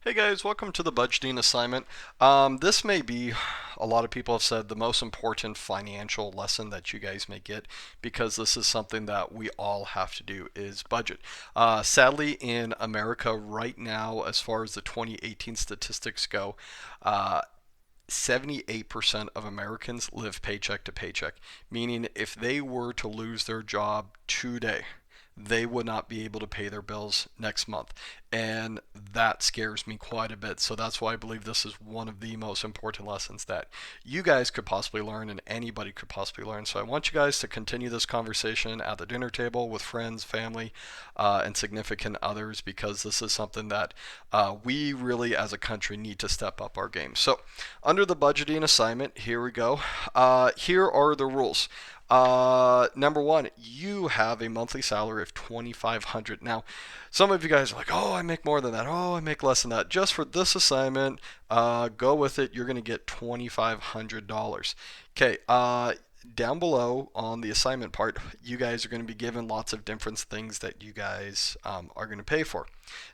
Hey guys, welcome to the budgeting assignment. This may be, a lot of people have said, the most important financial lesson that you guys may get because this is something that we all have to do is budget. Sadly, in America right now, as far as the 2018 statistics go, uh, 78% of Americans live paycheck to paycheck, meaning if they were to lose their job today, they would not be able to pay their bills next month. And that scares me quite a bit. So that's why I believe this is one of the most important lessons that you guys could possibly learn and anybody could possibly learn. So I want you guys to continue this conversation at the dinner table with friends, family, and significant others because this is something that we really as a country need to step up our game. So under the budgeting assignment, here we go. Here are the rules. Number one, you have a monthly salary of 2,500. Now, some of you guys are like, "Oh, I make more than that. Oh, I make less than that." Just for this assignment, go with it. You're going to get $2,500. Okay. Down below on the assignment part, you guys are going to be given lots of different things that you guys are going to pay for.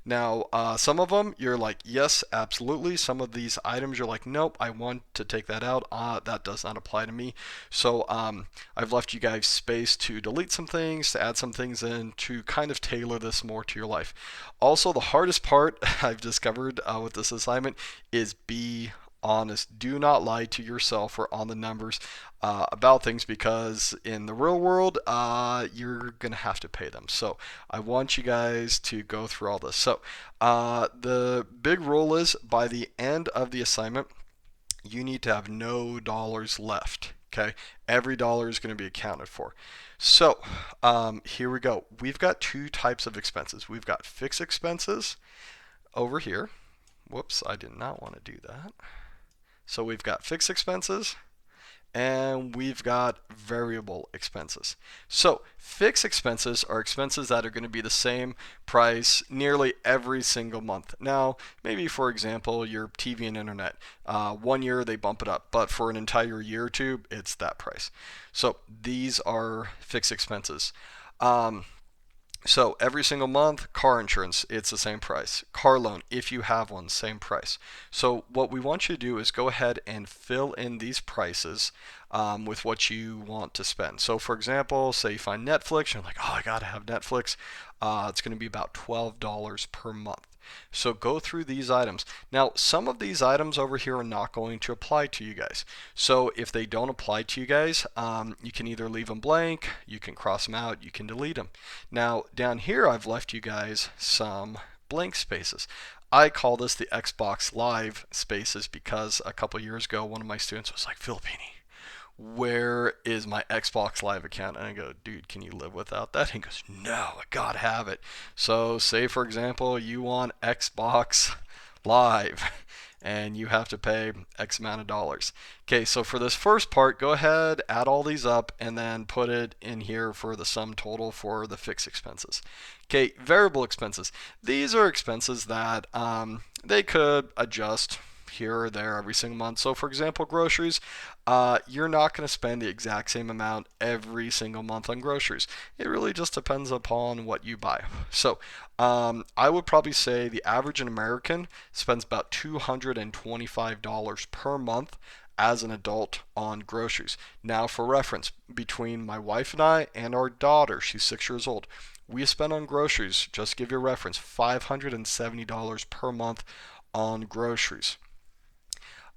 Now, some of them you're like, yes, absolutely. Some of these items you're like, nope, I want to take that out. That does not apply to me. So I've left you guys space to delete some things, to add some things in, to kind of tailor this more to your life. Also, the hardest part I've discovered with this assignment is be honest. Do not lie to yourself or on the numbers about things because in the real world, you're going to have to pay them. So I want you guys to go through all this. So the big rule is by the end of the assignment, you need to have no dollars left. Okay, every dollar is going to be accounted for. So here we go. We've got two types of expenses. We've got fixed expenses over here. Whoops, I did not want to do that. So we've got fixed expenses and we've got variable expenses. So fixed expenses are expenses that are going to be the same price nearly every single month. Now, maybe for example, your TV and internet. 1 year they bump it up, but for an entire year or two, it's that price. So these are fixed expenses. So every single month, car insurance, it's the same price. Car loan, if you have one, same price. So what we want you to do is go ahead and fill in these prices with what you want to spend. So for example, say you find Netflix, you're like, oh, I gotta have Netflix. It's going to be about $12 per month. So go through these items. Now, some of these items over here are not going to apply to you guys. So if they don't apply to you guys, you can either leave them blank, you can cross them out, you can delete them. Now, down here, I've left you guys some blank spaces. I call this the Xbox Live spaces because a couple years ago, one of my students was like, Filippini, where is my Xbox Live account? And I go, dude, can you live without that? And he goes, no, I gotta have it. So say for example, you want Xbox Live and you have to pay X amount of dollars. Okay, so for this first part, go ahead, add all these up, and then put it in here for the sum total for the fixed expenses. Okay, variable expenses. These are expenses that they could adjust here or there every single month. So, for example, groceries, you're not going to spend the exact same amount every single month on groceries. It really just depends upon what you buy. So, I would probably say the average American spends about $225 per month as an adult on groceries. Now, for reference, between my wife and I and our daughter, she's 6 years old, we spend on groceries, just to give you a reference, $570 per month on groceries.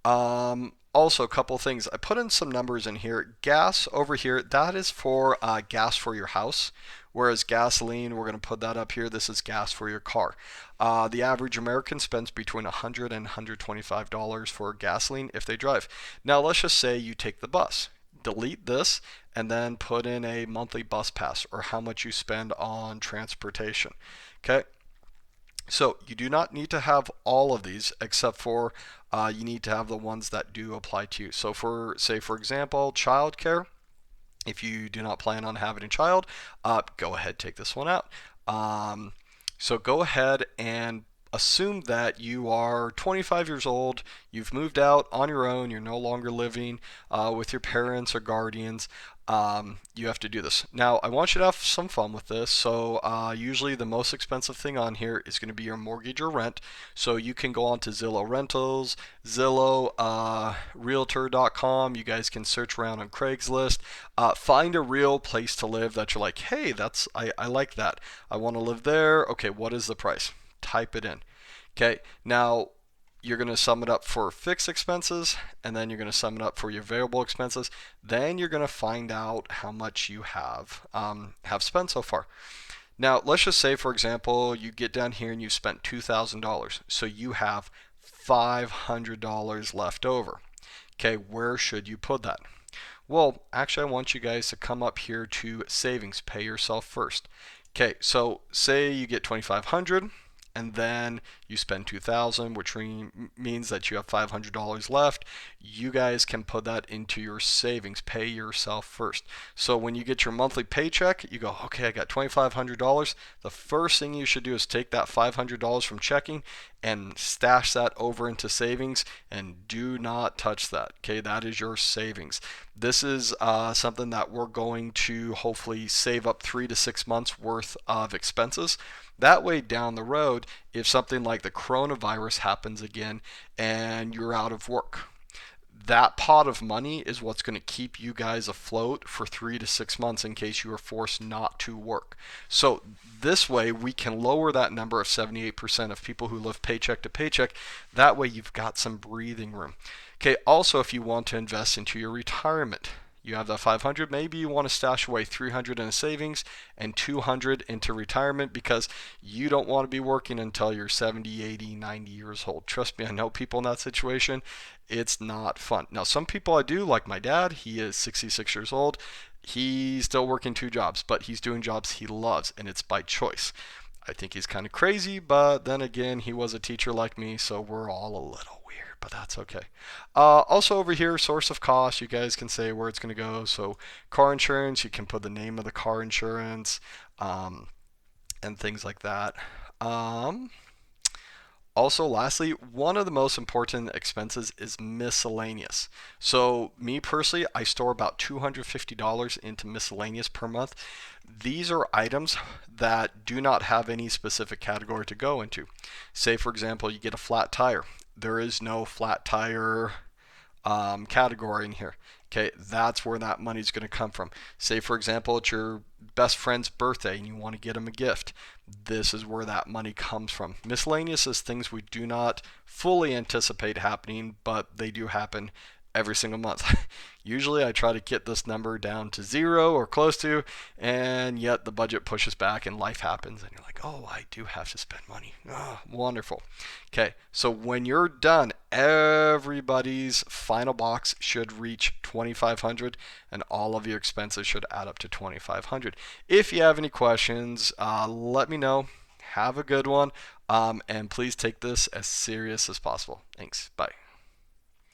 Also, a couple things. I put in some numbers in here. Gas over here, that is for gas for your house. Whereas gasoline, we're going to put that up here. This is gas for your car. The average American spends between $100 and $125 for gasoline if they drive. Now, let's just say you take the bus. Delete this and then put in a monthly bus pass or how much you spend on transportation. Okay. So you do not need to have all of these except for you need to have the ones that do apply to you. So for say for example, childcare, if you do not plan on having a child, go ahead take this one out. So go ahead and assume that you are 25 years old, you've moved out on your own, you're no longer living with your parents or guardians. You have to do this. Now, I want you to have some fun with this. So, usually the most expensive thing on here is going to be your mortgage or rent. So, you can go on to Zillow Rentals, Zillow, Realtor.com. You guys can search around on Craigslist. Find a real place to live that you're like, hey, I like that. I want to live there. Okay, what is the price? Type it in. Okay, now you're going to sum it up for fixed expenses, and then you're going to sum it up for your variable expenses. Then you're going to find out how much you have spent so far. Now, let's just say, for example, you get down here and you spent $2,000, so you have $500 left over. Okay, where should you put that? Well, actually, I want you guys to come up here to savings, pay yourself first. Okay, so say you get 2,500 and then you spend 2,000, which means that you have $500 left. You guys can put that into your savings, pay yourself first. So when you get your monthly paycheck, you go, okay, I got $2,500. The first thing you should do is take that $500 from checking and stash that over into savings, and do not touch that. Okay, that is your savings. This is something that we're going to hopefully save up 3 to 6 months worth of expenses. That way, down the road, if something like the coronavirus happens again and you're out of work, that pot of money is what's going to keep you guys afloat for 3 to 6 months in case you are forced not to work. So this way we can lower that number of 78% of people who live paycheck to paycheck. That way you've got some breathing room. Okay, also if you want to invest into your retirement, you have that 500, maybe you want to stash away 300 in a savings and 200 into retirement, because you don't want to be working until you're 70, 80, 90 years old. Trust me, I know people in that situation. It's not fun. Now, some people I do, like my dad, he is 66 years old. He's still working 2 jobs, but he's doing jobs he loves, and it's by choice. I think he's kind of crazy, but then again, he was a teacher like me, so we're all a little weird, but that's okay. Also over here, source of cost, you guys can say where it's going to go. So car insurance, you can put the name of the car insurance, and things like that. Also, lastly, one of the most important expenses is miscellaneous. So, me personally, I store about $250 into miscellaneous per month. These are items that do not have any specific category to go into. Say, for example, you get a flat tire. There is no flat tire category in here. Okay, that's where that money is going to come from. Say, for example, it's your best friend's birthday and you want to get him a gift. This is where that money comes from. Miscellaneous is things we do not fully anticipate happening, but they do happen every single month. Usually I try to get this number down to 0 or close to, and yet the budget pushes back and life happens and you're like, oh, I do have to spend money. Oh, wonderful. Okay, so when you're done, everybody's final box should reach 2,500 and all of your expenses should add up to 2,500. If you have any questions, let me know. Have a good one, and please take this as serious as possible. Thanks. Bye.